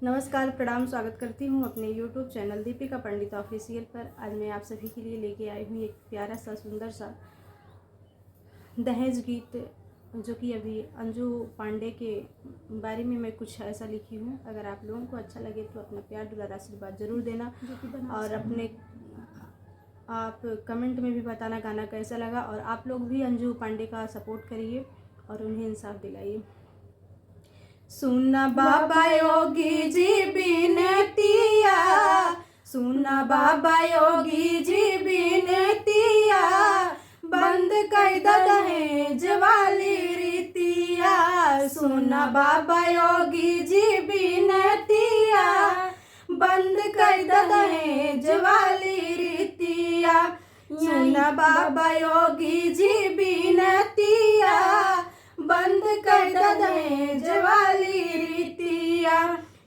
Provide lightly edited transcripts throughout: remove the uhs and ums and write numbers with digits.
नमस्कार, प्रणाम। स्वागत करती हूँ अपने YouTube चैनल दीपिका पंडित ऑफिशियल पर। आज मैं आप सभी के लिए लेके आई हूँ एक प्यारा सा सुंदर सा दहेज गीत, जो कि अभी अंजू पांडे के बारे में मैं कुछ ऐसा लिखी हूँ। अगर आप लोगों को अच्छा लगे तो अपना प्यार दुलार आशीर्वाद जरूर देना और आप कमेंट में भी बताना गाना कैसा लगा। और आप लोग भी अंजू पांडे का सपोर्ट करिए और उन्हें इंसाफ दिलाइए। सुना बाबा योगी जी बिनतिया, सुना बाबा योगी जी बिनतिया, बंद कर दहेज वाली रीतिया। सुना बाबा योगी जी बिनतिया, बंद कर दहेज वाली रीतिया। सुना बाबा योगी जी बिनतिया, बंद कर दहेज वाली रीतिया।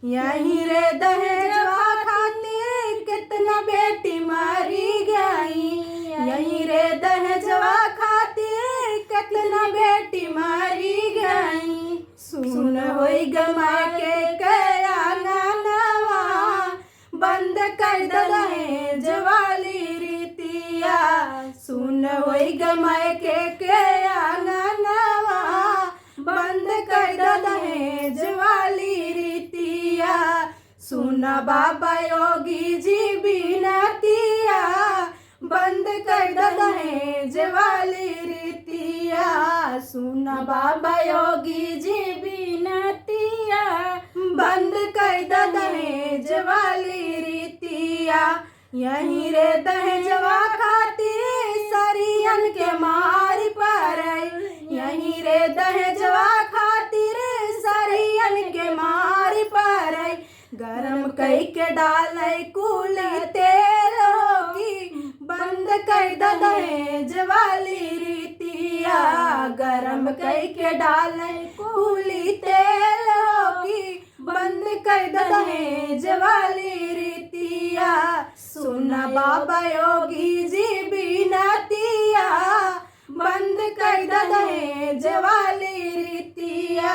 यहीं रे दहेजवा खातिर कितना बेटी मारी गई, यहीं रे दहेजवा खातिर कितना बेटी मारी गई। सुन होई गमा के अंगनवा, बंद कर दहेज वाली रीतिया। सुन होई गमा के अंगनवा, बंद कर दहेज वाली रीतिया। सुना बाबा योगी जी बिनतिया, बंद कर दहेज वाली रीतिया। सुना बाबा योगी जी बिनतिया, बंद कर दहेज वाली रीतिया। यहीं रे दहेजवा खातिर सरियन के मार पड़ई, यहीं रे दहेजवा खातिर सरियन के मार पड़ई। गरम कई के डालै कुली तेल होगी, बंद कर दहेज वाली रीतिया। गरम कई के डालै कुली तेल होगी, बंद कर दहेज वाली रीतिया। सुना बाबा योगी जी बिनतिया, बंद कर दहेज वाली रीतिया।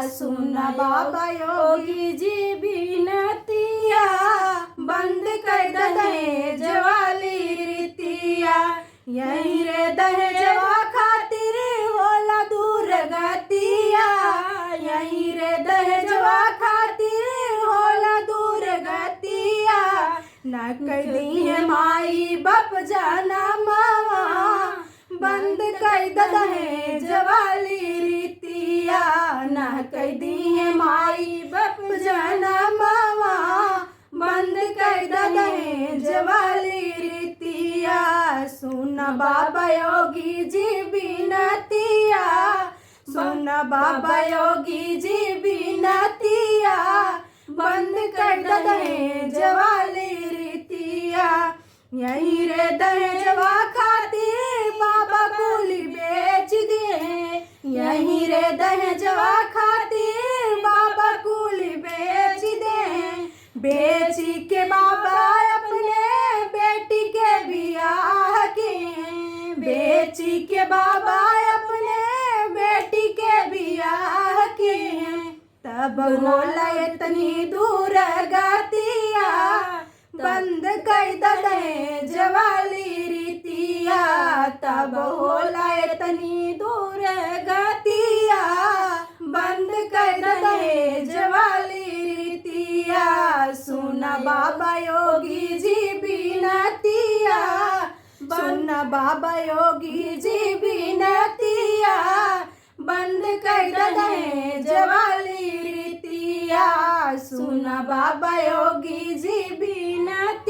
सुना बाबा योगी जी बिनतिया, बंद कर दहेज वाली रीतिया। यहीं रे दहेजवा खातिर होला दूर गतिया, यहीं रे दहेजवा खातिर होला दूर गतिया। न कर दी है माई बाप जनमवा, बंद कर दहेज वाली रीतिया। न कर दी है माई बाप जनमवा, बंद कर दहेज वाली रीतिया। सुना बाबा योगी जी बिनतिया, सुना बाबा योगी जी बिनतिया, बंद कर दहेज वाली रीतिया। यहीं रे दहेजवा खातिर बाबा कुली बेच दिए, यहीं रे दहेजवा खातिर बाबा कुली बेच दे। बेची के बाबा अपने बेटी के बियाह किए, बेची के बाबा अपने बेटी के बियाह किए। तब होला इतनी दूर गतिया, बंद कर दहेज वाली रीतिया। तब होला इतनी दूर गतिया, बंद कर दहेज वाली रीतिया। सुना बाबा योगी जी बिनतिया, सुना बाबा योगी जी बिनतिया, बंद कर दहेज वाली रीतिया। सुना बाबा योगी जी बिनतिया।